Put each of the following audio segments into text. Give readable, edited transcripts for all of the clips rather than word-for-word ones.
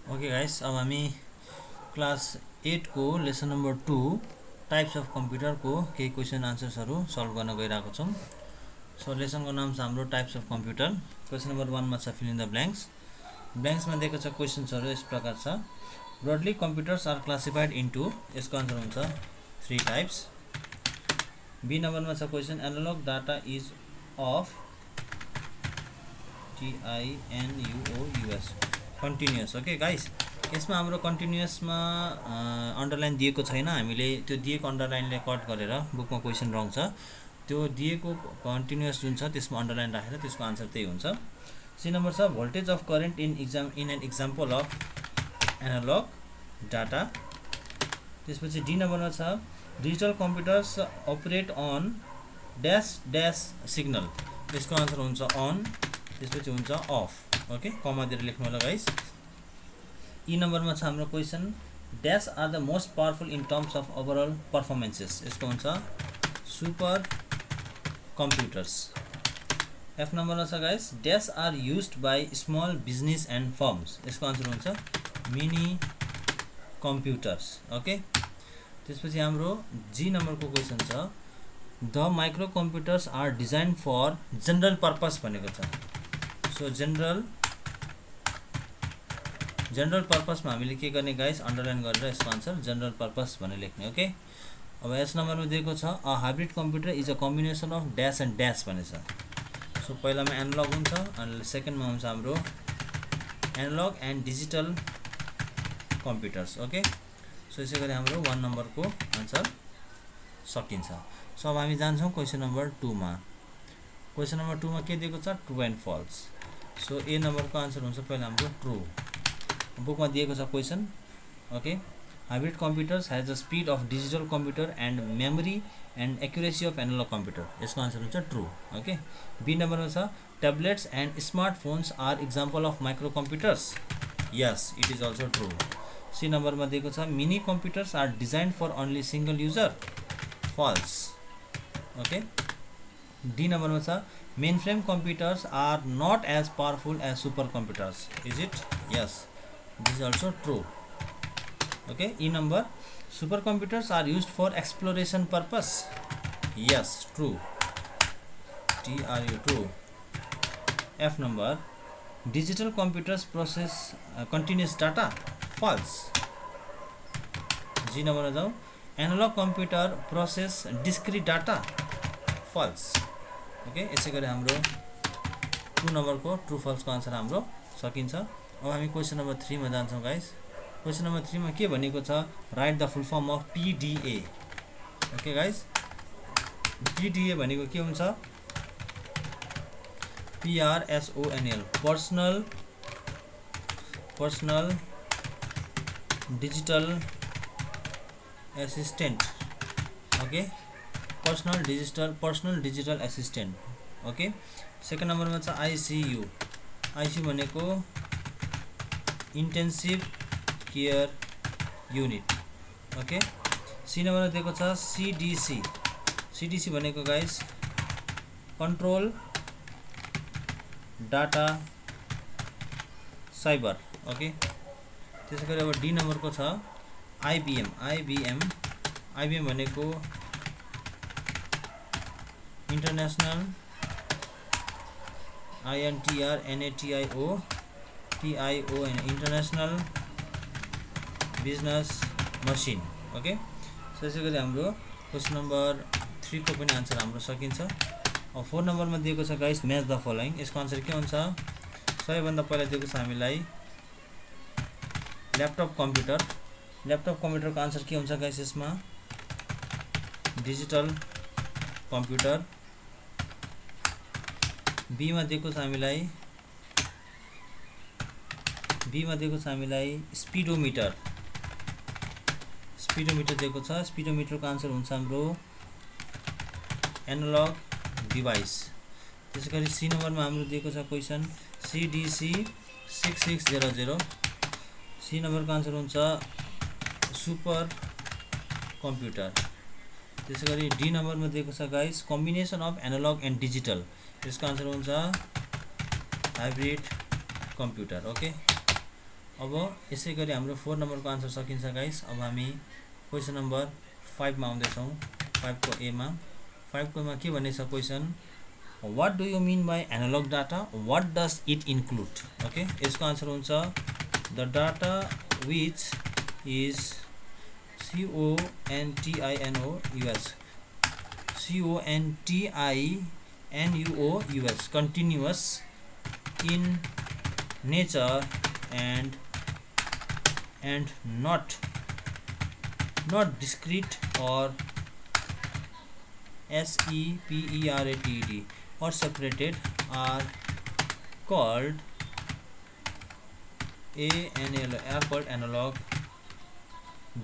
Okay guys, अब हामी class 8 को lesson number 2 types of computer को केही क्वेसन आन्सर्सहरु सल्भ गर्न गइरहेको छौं। सो लेसनको नाम छ हाम्रो types of computer. Question number 1 मा छ फिल इन द ब्ल्याङ्क्स। ब्ल्याङ्क्समा दिएको छ क्वेसन्सहरु यस प्रकार छ। Broadly computers are classified into, यसको आन्सर हुन्छ 3 टाइप्स। बी नम्बरमा छ question analog data is of TINUOUS continuous. Okay guys, यसमा हाम्रो कन्टिन्युअसमा अन्डरलाइन दिएको छैन। हामीले त्यो दिएको अन्डरलाइनले कट गरेर बुकमा क्वेसन रङ छ, त्यो दिएको कन्टिन्युअस जुन छ त्यसमा अन्डरलाइन राखेर त्यसको आन्सर त्यही हुन्छ। सी नम्बर छ voltage of current in an example of analog data. त्यसपछि डी नम्बरमा छ digital computers operate on dash dash signal, यसको आन्सर हुन्छ अन, त्यसपछि हुन्छ अफ। ओके, कमा दिएर लेख्नु होला गाइस। ई नम्बरमा छ हाम्रो question dash are the most powerful in terms of overall performances, यसको हुन्छ सुपर कम्प्युटर्स। एफ नम्बरमा छ guys dash are used by small business and firms, यसको आन्सर हुन्छ मिनी कम्प्युटर्स। ओके, त्यसपछि हाम्रो जी नम्बरको क्वेसन छ the micro computers are design for general purpose भनेको छ। सो जनरल पर्पसमा हामीले के गर्ने गाइस, अन्डरलाइन गरेर यसको आन्सर जनरल पर्पस भनेर लेख्ने। ओके, अब यस नम्बरमा दिएको छ a hybrid computer is a combination of dash and dash भनेछ। सो पहिलामा एनालग हुन्छ अनि सेकेन्डमा हुन्छ हाम्रो analogue and digital computers. Okay, so यसै गरी हाम्रो 1 नम्बरको आन्सर सकिन्छ। सो अब हामी जान्छौँ क्वेसन नम्बर 2 मा। क्वेसन नम्बर 2 मा के दिएको छ true and false. So A नम्बरको आन्सर हुन्छ पहिला हाम्रो ट्रु। बुकमा दिएको छ question. Okay, hybrid computers has the speed of digital computer and memory and accuracy of analog computer, यसको आन्सर हुन्छ ट्रु। ओके, बी नम्बरमा छ tablets and smartphones are example of micro computers, yes it is also true. C नम्बरमा दिएको छ mini computers are designed for only single user, false. Okay, D नम्बरमा छ main frame computers are not as powerful as super computers, is it, yes this is also true. Okay, E number super computers are used for exploration purpose, yes true, TRU true. F number digital computers process continuous data, false. G नम्बरमा जाउँ analog computer process discrete data, false. Okay, यसै गरी हाम्रो 2 नम्बरको true फल्सको answer हाम्रो सकिन्छ। अब हामी क्वेसन नम्बर 3 मा जान्छौँ गाइस। क्वेसन नम्बर 3 मा के भनेको छ write the full form of PDA। Okay guys, PDA भनेको के हुन्छ PRSONL, personal digital assistant. Okay, personal digital assistant. Okay, second नम्बरमा छ ICU। ICU भनेको intensive care unit. Okay, C नम्बरमा दिएको छ CDC। CDC भनेको guys control data cyber. Okay, त्यसै गरी अब डी नम्बरको छ IBM भनेको international INTRNATION international business machine. Okay, so यसै गरी हाम्रो क्वेसन नम्बर 3 को पनि आन्सर हाम्रो सकिन्छ। अब 4 नम्बरमा दिएको छ गाइस म्याच द फलोइङ, यसको आन्सर के हुन्छ सबैभन्दा पहिला दिएको छ हामीलाई ल्यापटप कम्प्युटरको आन्सर के हुन्छ गाइस यसमा डिजिटल कम्प्युटर। बी मा दिएको छ हामीलाई स्पिडोमिटर दिएको छ। स्पिडोमिटरको आन्सर हुन्छ हाम्रो एनालग डिभाइस। त्यसै गरी सी नम्बरमा हाम्रो दिएको छ क्वेसन CDC 6600। सी नम्बरको आन्सर हुन्छ सुपर कम्प्युटर। त्यसै गरी डी नम्बरमा दिएको छ guys combination of analogue and digital, यसको आन्सर हुन्छ हाइब्रिड कम्प्युटर। ओके, अब यसै गरी हाम्रो 4 नम्बरको आन्सर सकिन्छ गाइस। अब हामी क्वेसन नम्बर 5 मा आउँदैछौँ। 5 को ए मा 5 को मा के भनेछ question, what do you mean by analogue data, what does it include. Okay, यसको आन्सर हुन्छ the data which is CONTINUOUS continuous in nature and not discrete or SEPERATED or separated are called analog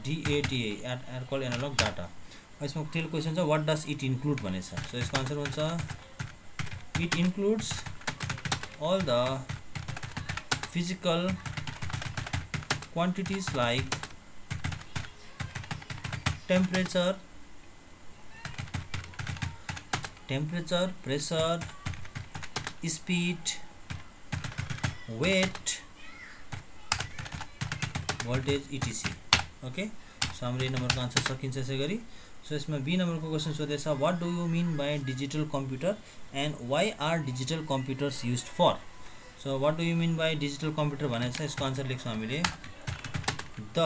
DATA are called analog data। यसमा tell question छ what does it include भनेछ। So यसको answer हुन्छ it includes all the physical quantities like temperature, pressure, speed, weight, voltage etc। Okay, so हाम्रो ए नम्बरको answer सकिन्छ यसै गरी। सो यसमा बी नम्बरको क्वेसन सोधेछ what do you mean by digital computer and why are digital computers used for. So what do you mean by digital computer भनेको छ, यसको आन्सर लेख्छौँ हामीले the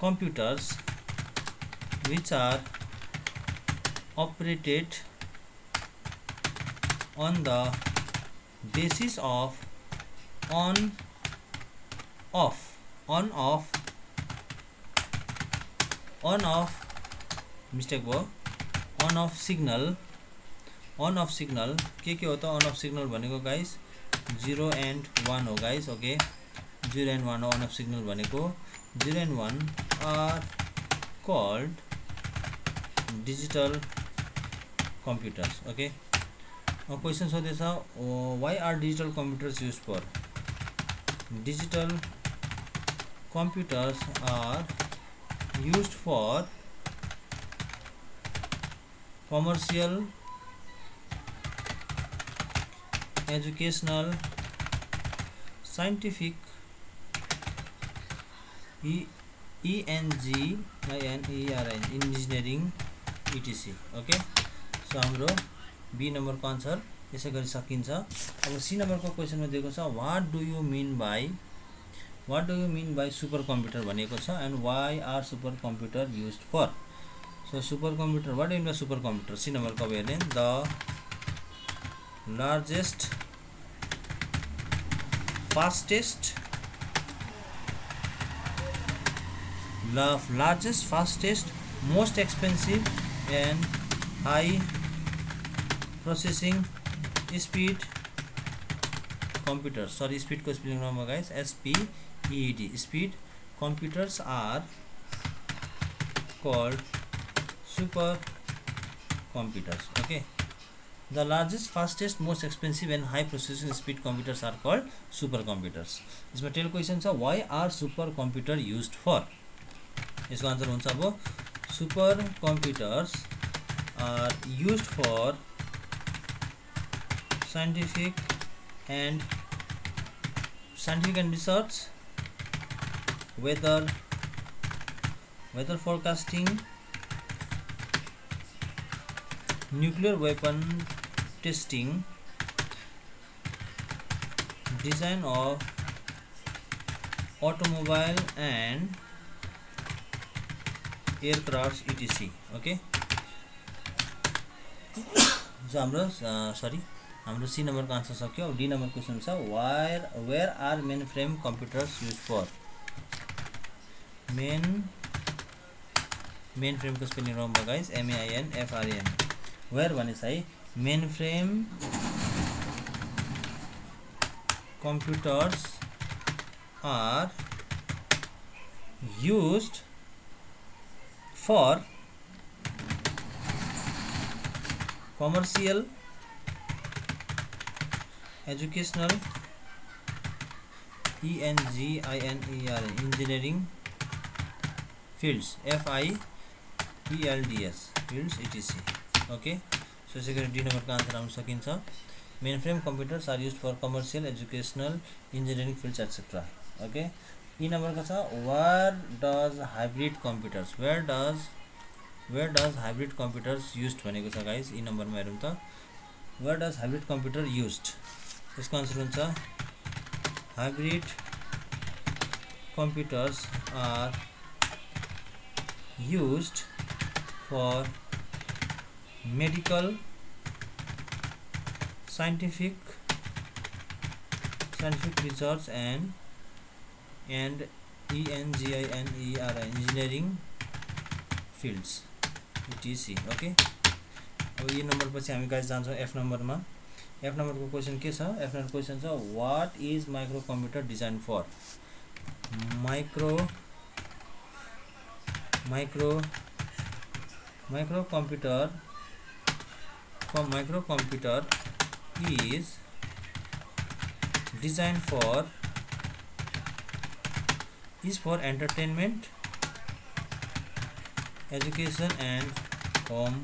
computers which are operated on the basis of on off mistake भयो on off signal के हो त on off signal भनेको गाइस 0 and 1 हो गाइस। ओके, 0 and 1 हो on off signal भनेको। 0 and 1 are called digital computers। Okay, question सोधेछ why are digital computers use for. Digital computers are used for commercial, educational, scientific, engineering etc। Okay, so हाम्रो B नम्बरको answer यसै गरी सकिन्छ। अब C नम्बरको क्वेसनमा दिएको छ what do you mean by super computer भनेको छ and why are super computer used for. So super computer what do you mean by super computer, C नम्बरको अब हेर्ने the largest fastest most expensive and high processing speed computer, sorry स्पिडको spelling wrong guys, SPED, speed computers are called super computers. Okay, the largest fastest most expensive and high processing speed computers are called super computers. यसमा tell question छ why are super computer used for. यसको answer हुन्छ अब super computers are used for scientific and research, weather forecasting, nuclear weapon testing, design of automobile and aircrafts etc। Okay, जो हाम्रो C नम्बरको answer सक्यो। D number question छ where are main frame computers use for. Main फ्रेमको spelling wrong भयो guys, MAINFRAM। Where भनेछ है main frame computers are used for commercial, educational, engineering fields, fields fields etc। Okay, so यसै गरी D नम्बरको answer आउन सकिन्छ। Mainframe computers are used for commercial, educational, engineering fields, etc. Okay. यी नम्बरको छ where does hybrid computers hybrid computers used भनेको छ गाइस। यी नम्बरमा हेरौँ त where does hybrid computer used, यसको आन्सर हुन्छ hybrid computers are used for medical, scientific research and engineering fields etc. Okay. अब यो नम्बर पछि हामी गाइस जान्छौँ एफ नम्बरमा। एफ नम्बरको क्वेसन के छ? एफ नम्बर क्वेसन छ what is micro computer design for? Micro computer is designed for entertainment, education and home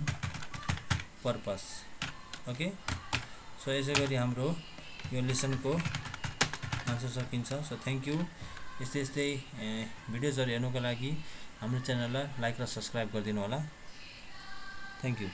purpose. Okay, so यसै गरी हाम्रो यो लेसनको आन्सर सकिन्छ। So thank you. यस्तै भिडियोजहरू हेर्नुको लागि हाम्रो च्यानललाई लाइक र सब्सक्राइब गरिदिनु होला। Thank you.